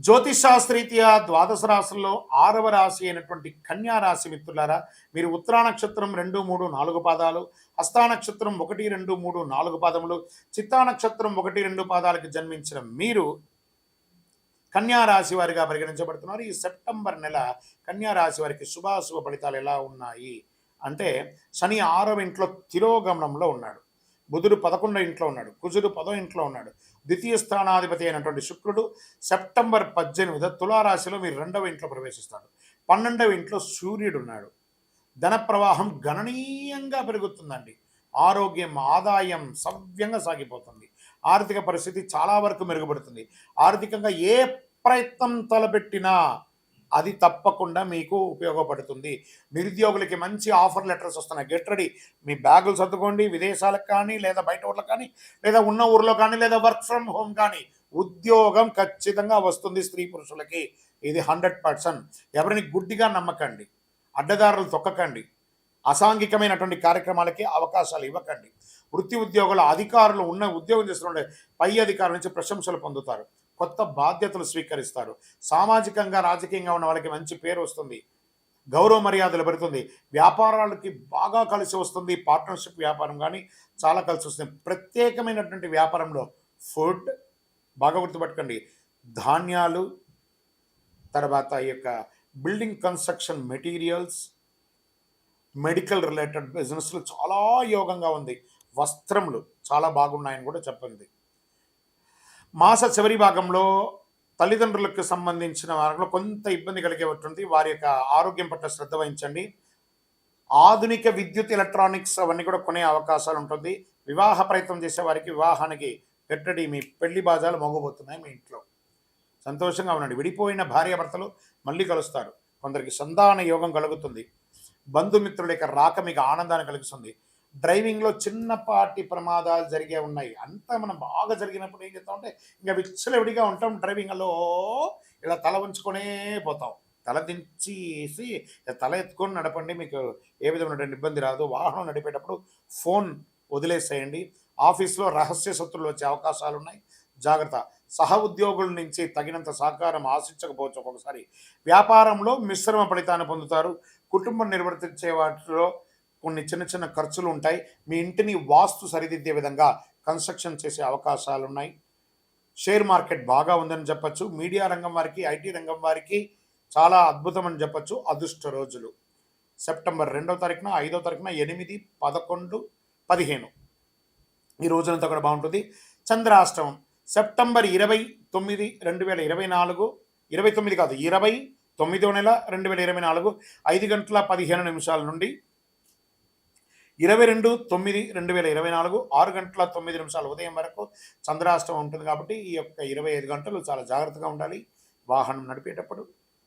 జ్యోతిషాస్త్రీత్యా ద్వాదశ రాశుల్లో 6వ రాశి అయినటువంటి కన్యా రాశి మిత్రులారా, మీరు ఉత్తరా నక్షత్రం 2, 3, 4 పాదాలు, హస్తా నక్షత్రం 1, 2, 3, 4 పాదములు, చిత్తా నక్షత్రం 1, 2 పాదాలకు జన్మించిన మీరు కన్యా రాశి వారిగా పరిగణించబడుతున్నారు. ఈ సెప్టెంబర్ నెల కన్యా రాశి వారికి శుభాశుభ ఫలితాలు ఎలా ఉన్నాయి అంటే, శని 6వ ఇంట్లో తిరోగమనంలో ఉన్నాడు, బుధుడు 11వ ఇంట్లో ఉన్నాడు, కుజుడు 10వ ఇంట్లో ఉన్నాడు. ద్వితీయ స్థానాధిపతి అయినటువంటి శుక్రుడు సెప్టెంబర్ 18 తులారాశిలో మీరు 2వ ఇంట్లో ప్రవేశిస్తాడు. 12వ ఇంట్లో సూర్యుడు ఉన్నాడు. ధన ప్రవాహం గణనీయంగా పెరుగుతుందండి. ఆరోగ్యం, ఆదాయం సవ్యంగా సాగిపోతుంది. ఆర్థిక పరిస్థితి చాలా వరకు మెరుగుపడుతుంది. ఆర్థికంగా ఏ ప్రయత్నం తలపెట్టినా అది తప్పకుండా మీకు ఉపయోగపడుతుంది. నిరుద్యోగులకి మంచి ఆఫర్ లెటర్స్ వస్తున్నాయి. Get ready. మీ బ్యాగులు సర్దుకోండి. విదేశాలకు కానీ, లేదా బయట ఊర్లకు కానీ, లేదా ఉన్న ఊర్లో కానీ, లేదా వర్క్ ఫ్రమ్ హోమ్ కానీ ఉద్యోగం ఖచ్చితంగా వస్తుంది స్త్రీ పురుషులకి. ఇది 100%. ఎవరిని గుడ్డిగా నమ్మకండి, అడ్డదారులు తొక్కకండి, అసాంఘికమైనటువంటి కార్యక్రమాలకి అవకాశాలు ఇవ్వకండి. వృత్తి ఉద్యోగుల అధికారులు ఉన్న ఉద్యోగం చేస్తుండే పై అధికారుల నుంచి ప్రశంసలు పొందుతారు. కొత్త బాధ్యతలు స్వీకరిస్తారు. సామాజికంగా, రాజకీయంగా ఉన్న వాళ్ళకి మంచి పేరు వస్తుంది. గౌరవ మర్యాదలు పెరుగుతుంది. వ్యాపారాలకి బాగా కలిసి వస్తుంది. పార్ట్నర్షిప్ వ్యాపారం కానీ చాలా కలిసి వస్తుంది. ప్రత్యేకమైనటువంటి వ్యాపారంలో ఫుడ్ బాగా గుర్తుపెట్టుకోండి, ధాన్యాలు, తర్వాత ఈ యొక్క building construction materials, medical related బిజినెస్లు చాలా యోగంగా ఉంది. వస్త్రములు చాలా బాగున్నాయని కూడా చెప్పింది. మాస చివరి భాగంలో తల్లిదండ్రులకు సంబంధించిన వారిలో కొంత ఇబ్బంది కలిగేటువంటి వారి యొక్క ఆరోగ్యం పట్ల శ్రద్ధ వహించండి. ఆధునిక విద్యుత్, ఎలక్ట్రానిక్స్ అవన్నీ కూడా కొనే అవకాశాలు ఉంటుంది. వివాహ ప్రయత్నం చేసే వారికి వివాహానికి గట్టడి, మీ పెళ్లి బాజాలు మోగబోతున్నాయి. మీ ఇంట్లో సంతోషంగా ఉండండి. విడిపోయిన భార్యాభర్తలు మళ్ళీ కలుస్తారు. కొందరికి సంతాన యోగం కలుగుతుంది. బంధుమిత్రుల యొక్క రాక మీకు ఆనందాన్ని కలిగిస్తుంది. డ్రైవింగ్లో చిన్నపాటి ప్రమాదాలు జరిగే ఉన్నాయి. అంతా మనం బాగా జరిగినప్పుడు ఏం చేస్తామంటే ఇంకా విచ్చలవిడిగా ఉంటాం. డ్రైవింగ్లో ఇలా తల ఉంచుకొనే పోతాం. తల దించేసి తల ఎత్తుకొని నడపండి, మీకు ఏ విధమైనటువంటి ఇబ్బంది రాదు. వాహనం నడిపేటప్పుడు ఫోన్ వదిలేసేయండి. ఆఫీస్లో రహస్య శత్రువులు వచ్చే అవకాశాలు ఉన్నాయి, జాగ్రత్త. సహ ఉద్యోగుల నుంచి తగినంత సహకారం ఆశించకపోవచ్చు ఒక్కొక్కసారి. వ్యాపారంలో మిశ్రమ ఫలితాన్ని పొందుతారు. కుటుంబం నిర్వర్తించే వాటిలో కొన్ని చిన్న చిన్న ఖర్చులు ఉంటాయి. మీ ఇంటిని వాస్తు సరిదిద్దే విధంగా కన్స్ట్రక్షన్ చేసే అవకాశాలు ఉన్నాయి. షేర్ మార్కెట్ బాగా ఉందని చెప్పచ్చు. మీడియా రంగం వారికి, ఐటీ రంగం వారికి చాలా అద్భుతం అని చెప్పచ్చు. అదృష్ట రోజులు సెప్టెంబర్ 2వ తారీఖున, 5వ తారీఖున, 8, 11, 15 ఈ రోజునంతా కూడా బాగుంటుంది. చంద్రాష్టమం సెప్టెంబర్ 29, 2024, 29 కాదు 29వ నెల 2024 5 గంటల 15 నిమిషాల నుండి 22/9/2024 6 గంటల 9 నిమిషాల ఉదయం వరకు చంద్రాష్టమం ఉంటుంది. కాబట్టి ఈ యొక్క 25 గంటలు చాలా జాగ్రత్తగా ఉండాలి. వాహనం నడిపేటప్పుడు,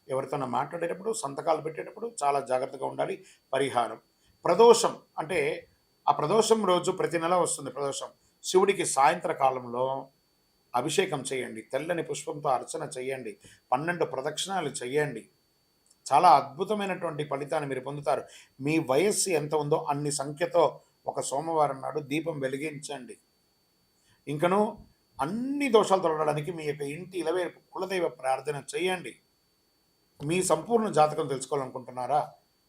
ఎవరితోనో మాట్లాడేటప్పుడు, సంతకాలు పెట్టేటప్పుడు చాలా జాగ్రత్తగా ఉండాలి. పరిహారం ప్రదోషం అంటే ఆ ప్రదోషం రోజు ప్రతి నెల వస్తుంది. ప్రదోషం శివుడికి సాయంత్రకాలంలో అభిషేకం చేయండి. తెల్లని పుష్పంతో అర్చన చేయండి. 12 ప్రదక్షిణాలు చేయండి. చాలా అద్భుతమైనటువంటి ఫలితాన్ని మీరు పొందుతారు. మీ వయస్సు ఎంత ఉందో అన్ని సంఖ్యతో ఒక సోమవారం నాడు దీపం వెలిగించండి. ఇంకను అన్ని దోషాలు తొలగడానికి మీ యొక్క ఇంటి ఇలవేల్పు కులదైవ ప్రార్థన చేయండి. మీ సంపూర్ణ జాతకం తెలుసుకోవాలనుకుంటున్నారా?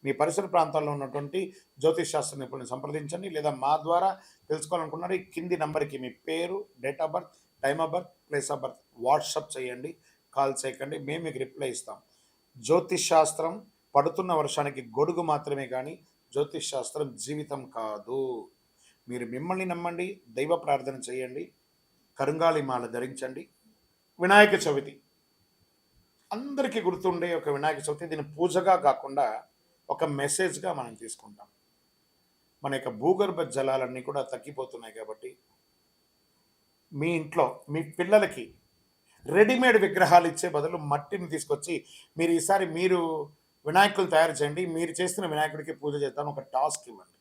మీ పరిసర ప్రాంతాల్లో ఉన్నటువంటి జ్యోతిష్ శాస్త్ర నిపుణులను సంప్రదించండి. లేదా మా ద్వారా తెలుసుకోవాలనుకున్నారు ఈ కింది నంబర్కి మీ పేరు, date of birth, time of birth, place of birth WhatsApp చేయండి. కాల్ చేయకండి, మేము మీకు రిప్లై ఇస్తాం. జ్యోతిష్ శాస్త్రం పడుతున్న వర్షానికి గొడుగు మాత్రమే కానీ జ్యోతిష్ శాస్త్రం జీవితం కాదు. మీరు మిమ్మల్ని నమ్మండి, దైవ ప్రార్థన చేయండి, కరుంగాలి మాల ధరించండి. వినాయక చవితి అందరికీ గుర్తుండే ఒక వినాయక చవితి. దీన్ని పూజగా కాకుండా ఒక మెసేజ్గా మనం తీసుకుంటాం. మన యొక్క భూగర్భ జలాలన్నీ కూడా తగ్గిపోతున్నాయి కాబట్టి మీ ఇంట్లో మీ పిల్లలకి రెడీమేడ్ విగ్రహాలు ఇచ్చే బదులు మట్టిని తీసుకొచ్చి మీరు ఈసారి మీరు వినాయకులు తయారు చేయండి. మీరు చేస్తున్న వినాయకుడికి పూజ చేద్దాం ఒక టాస్క్ ఇవ్వండి.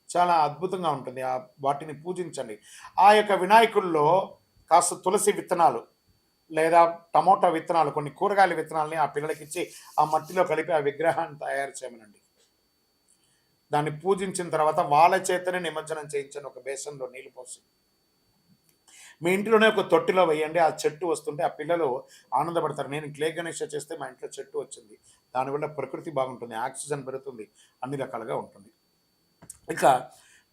చాలా అద్భుతంగా ఉంటుంది. వాటిని పూజించండి. ఆ యొక్క వినాయకుల్లో కాస్త తులసి విత్తనాలు లేదా టమోటా విత్తనాలు, కొన్ని కూరగాయల విత్తనాలని ఆ పిల్లలకి ఇచ్చి ఆ మట్టిలో కలిపి ఆ విగ్రహాన్ని తయారు చేయమనండి. దాన్ని పూజించిన తర్వాత వాళ్ళ చేతనే నిమజ్జనం చేయించండి. ఒక బేసన్లో నీళ్ళు పోసి మీ ఇంట్లోనే ఒక తొట్టిలో వేయండి. ఆ చెట్టు వస్తుంటే ఆ పిల్లలు ఆనందపడతారు. నేను క్లే గణేష చేస్తే మా ఇంట్లో చెట్టు వచ్చింది. దానివల్ల ప్రకృతి బాగుంటుంది. ఆక్సిజన్ పెరుగుతుంది. అన్ని రకాలుగా ఉంటుంది. ఇక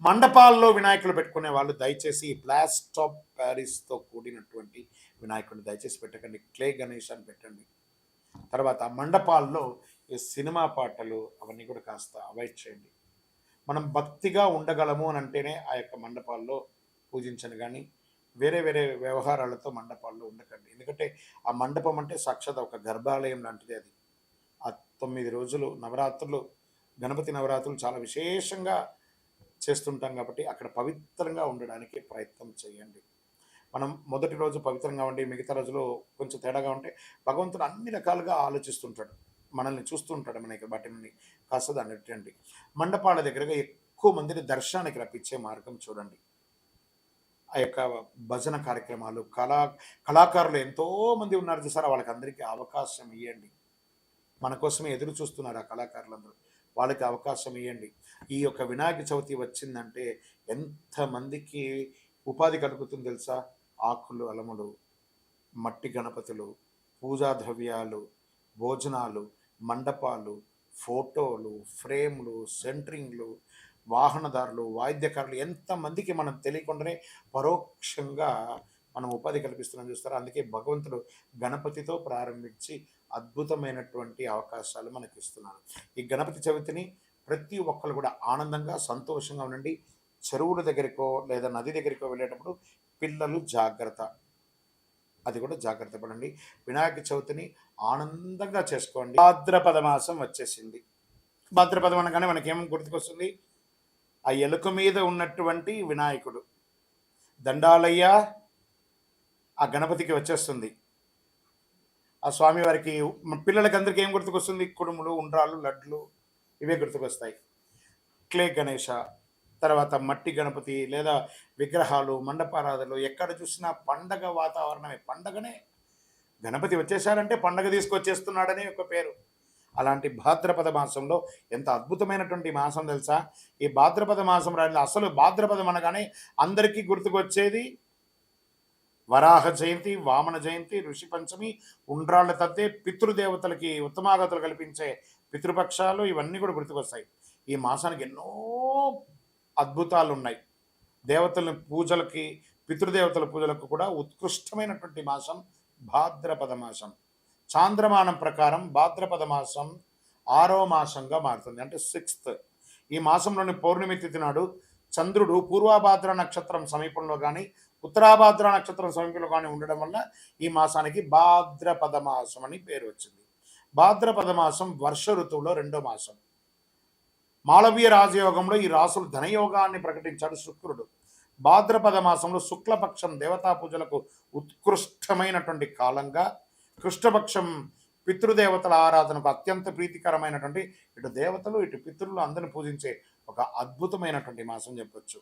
మండపాల్లో వినాయకులు పెట్టుకునే వాళ్ళు దయచేసి ఈ ప్లాస్టర్ ఆఫ్ ప్యారిస్‌తో కూడినటువంటి వినాయకుడిని దయచేసి పెట్టకండి. క్లే గణేష్ అని పెట్టండి. తర్వాత మండపాల్లో ఈ సినిమా పాటలు అవన్నీ కూడా కాస్త అవాయిడ్ చేయండి. మనం భక్తిగా ఉండగలము అని అంటేనే ఆ యొక్క మండపాల్లో పూజించను గానీ, వేరే వేరే వ్యవహారాలతో మండపాల్లో ఉండకండి. ఎందుకంటే ఆ మండపం అంటే సాక్షాత్ ఒక గర్భాలయం లాంటిది అది. ఆ 9 రోజులు నవరాత్రులు, గణపతి నవరాత్రులు చాలా విశేషంగా చేస్తుంటాం కాబట్టి అక్కడ పవిత్రంగా ఉండడానికి ప్రయత్నం చేయండి. మనం మొదటి రోజు పవిత్రంగా ఉండి మిగతా రోజులు కొంచెం తేడాగా ఉంటే భగవంతుడు అన్ని రకాలుగా ఆలోచిస్తుంటాడు. మనల్ని చూస్తూ ఉంటాడు మనకి వాటిని కాస్త దాన్ని మండపాల దగ్గరగా ఎక్కువ మందిని దర్శనానికి రప్పించే మార్గం చూడండి. ఆ యొక్క భజన కార్యక్రమాలు, కళాకారులు ఎంతో మంది ఉన్నారు చూసారా, వాళ్ళకందరికీ అవకాశం ఇయ్యండి. మన కోసమే ఎదురు చూస్తున్నారు ఆ కళాకారులందరూ. వాళ్ళకి అవకాశం ఇయ్యండి. ఈ యొక్క వినాయక చవితి వచ్చిందంటే ఎంతమందికి ఉపాధి కలుగుతుందో తెలుసా? ఆకులు, అలములు, మట్టి గణపతులు, పూజా ద్రవ్యాలు, భోజనాలు, మండపాలు, ఫోటోలు, ఫ్రేమ్‌లు, సెంటరింగ్‌లు, వాహనదారులు, వాయిద్యకారులు ఎంతమందికి మనం తెలియకుండానే పరోక్షంగా మనం ఉపాధి కల్పిస్తున్నాం చూస్తారా? అందుకే భగవంతుడు గణపతితో ప్రారంభించి అద్భుతమైనటువంటి అవకాశాలు మనకిస్తున్నాడు. ఈ గణపతి చవితిని ప్రతి ఒక్కళ్ళు కూడా ఆనందంగా, సంతోషంగా ఉండండి. చెరువుల దగ్గరికో లేదా నది దగ్గరికో వెళ్ళేటప్పుడు పిల్లలు జాగ్రత్త. అది కూడా జాగ్రత్త పడండి. వినాయక చవితిని ఆనందంగా చేసుకోండి. భాద్రపద మాసం వచ్చేసింది. భాద్రపదం అనగానే మనకేం గుర్తుకొస్తుంది? ఆ ఎలుక మీద ఉన్నటువంటి వినాయకుడు. దండాలయ్య ఆ గణపతికి వచ్చేస్తుంది. ఆ స్వామివారికి పిల్లలకి అందరికీ ఏం గుర్తుకొస్తుంది? కుడుములు, ఉండ్రాళ్ళు, లడ్లు ఇవే గుర్తుకొస్తాయి. క్లే గణేష, తర్వాత మట్టి గణపతి లేదా విగ్రహాలు, మండపారాధనలు ఎక్కడ చూసినా పండగ వాతావరణమే. పండగనే. గణపతి వచ్చేసాడంటే పండగ తీసుకొచ్చేస్తున్నాడని ఒక పేరు. అలాంటి భాద్రపద మాసంలో ఎంత అద్భుతమైనటువంటి మాసం తెలుసా? ఈ భాద్రపద మాసం రాని అసలు భాద్రపదం అనగానే అందరికీ గుర్తుకొచ్చేది వరాహ జయంతి, వామన జయంతి, ఋషి పంచమి, ఉండ్రాళ్ళ తద్దే, పితృదేవతలకి ఉత్తమాగతులు కల్పించే పితృపక్షాలు ఇవన్నీ కూడా గుర్తుకొస్తాయి. ఈ మాసానికి ఎన్నో అద్భుతాలు ఉన్నాయి. దేవతల పూజలకి, పితృదేవతల పూజలకు కూడా ఉత్కృష్టమైనటువంటి మాసం భాద్రపద మాసం. చాంద్రమానం ప్రకారం భాద్రపద మాసం 6వ మాసంగా మారుతుంది. అంటే 6th. ఈ మాసంలోని పౌర్ణమి తిథి నాడు చంద్రుడు పూర్వభాద్ర నక్షత్రం సమీపంలో కానీ ఉత్తరాభాద్ర నక్షత్రం సమీపంలో కానీ ఉండడం వల్ల ఈ మాసానికి భాద్రపద మాసం అని పేరు వచ్చింది. భాద్రపద మాసం వర్ష ఋతువులో 2వ మాసం. మాళవీయ రాజయోగంలో ఈ రాసులు ధనయోగాన్ని ప్రకటించాడు శుక్రుడు. భాద్రపద మాసంలో శుక్లపక్షం దేవతా పూజలకు ఉత్కృష్టమైనటువంటి కాలంగా, కృష్ణపక్షం పితృదేవతల ఆరాధనకు అత్యంత ప్రీతికరమైనటువంటి ఇటు దేవతలు ఇటు పితృలు అందరిని పూజించే ఒక అద్భుతమైనటువంటి మాసం చెప్పొచ్చు.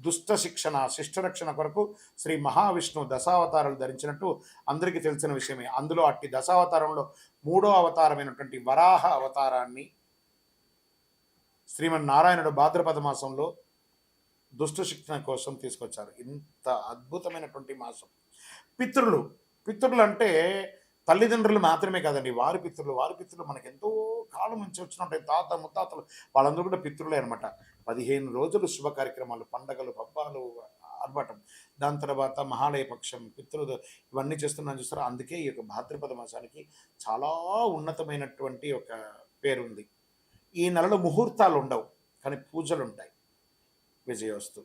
దుష్ట శిక్షణ, శిష్టరక్షణ కొరకు శ్రీ మహావిష్ణువు దశావతారాలు ధరించినట్టు అందరికీ తెలిసిన విషయమే. అందులో అట్టి దశావతారంలో 3వ అవతారమైనటువంటి వరాహ అవతారాన్ని శ్రీమన్నారాయణుడు భాద్రపద మాసంలో దుష్ట శిక్షణ కోసం తీసుకొచ్చారు. ఇంత అద్భుతమైనటువంటి మాసం. పితృలు, పితృలు అంటే తల్లిదండ్రులు మాత్రమే కాదండి, వారి పితృలు మనకు ఎంతో కాలం నుంచి వచ్చినట్టు తాత ముత్తాతలు వాళ్ళందరూ కూడా పితృలే అనమాట. 15 రోజులు శుభ కార్యక్రమాలు, పండగలు, పబ్బాలు ఆర్భాటం. దాని తర్వాత మహాలయ పక్షం, పితృలు ఇవన్నీ చేస్తున్నాను చూస్తారా. అందుకే ఈ యొక్క భాద్రపద మాసానికి చాలా ఉన్నతమైనటువంటి ఒక పేరుంది. ఈ నెలలో ముహూర్తాలు ఉండవు, కానీ పూజలు ఉంటాయి. విజయోస్తు.